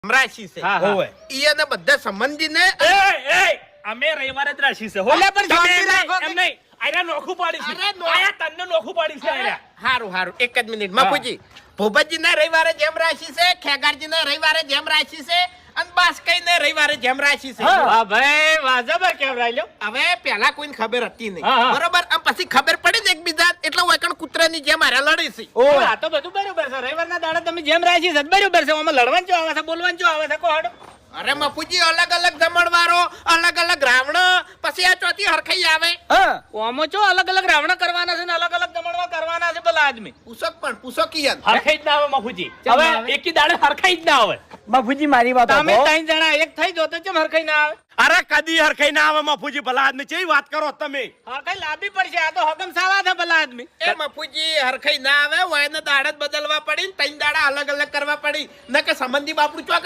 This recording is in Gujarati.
રાશિ છે ઓવે ઈયાને બધા સંબંધીને અમે રવિવારે જ રાશિ છે હો એટલે પણ તમે શાંતિ રાખો કે- એમ નહીં આયરા નોખું પાડી છે અરે નો- આયા તન્ને નોખું પાડી છે આયરા હારું એક જ મિનિટ બાપુજી ભૂપતજીના રવિવારે જેમ રાશિ છે ખેગારજીના રવિવારે જેમ રાશિ છે અને બાસ્કઈને રવિવારે જેમ રાશિ છે વાહ ભાઈ વાજબ કેમ રાયલો હવે પેલા કોઈને ખબર હતી નહીં હા, હા. બરોબર આમ પછી ખબર પડી ને એકબીજા એટલે વાકણ કૂતરાની જેમ હારે લડી છે આ તો બધું બરોબર છે રવિવારના દાડા તમે જેમ રાશિ છે બરોબર છે આમાં લડવાનું જો આવે છે બોલવાનું જો આવે છે કોહડ અરે મફુજી અલગ અલગ જમણવારો અલગ અલગ રાવણ પછી આ ચોથી હરખાઈ આવે ઓમો ચો અલગ અલગ રાવણ કરવાના છે ને અલગ અલગ જમણવા કરવાના છે ભલા આદમી પૂછો કિયન હરખાઈ જ ના આવે મફુજી હવે એકી દાડે હરખાઈ જ ના આવે બાપુજી મારી વાત તમે ત્રણ જણા એક થઈ જો તો કેમ હરખાઈ ના આવે અરે કદી હરખાઈ ના આવે મફુજી ભલા આદમી કેવી વાત કરો તમે હરખાઈ લાંબી પડશે આ તો હકમ સાવા છે ભલા આદમી એ મફુજી હરખાઈ ના આવે વાયને દાડા જ બદલવા પડી ને ત્રણ દાડા અલગ અલગ કરવા પડી ન કે સંબંધી બાપડું ચોકડ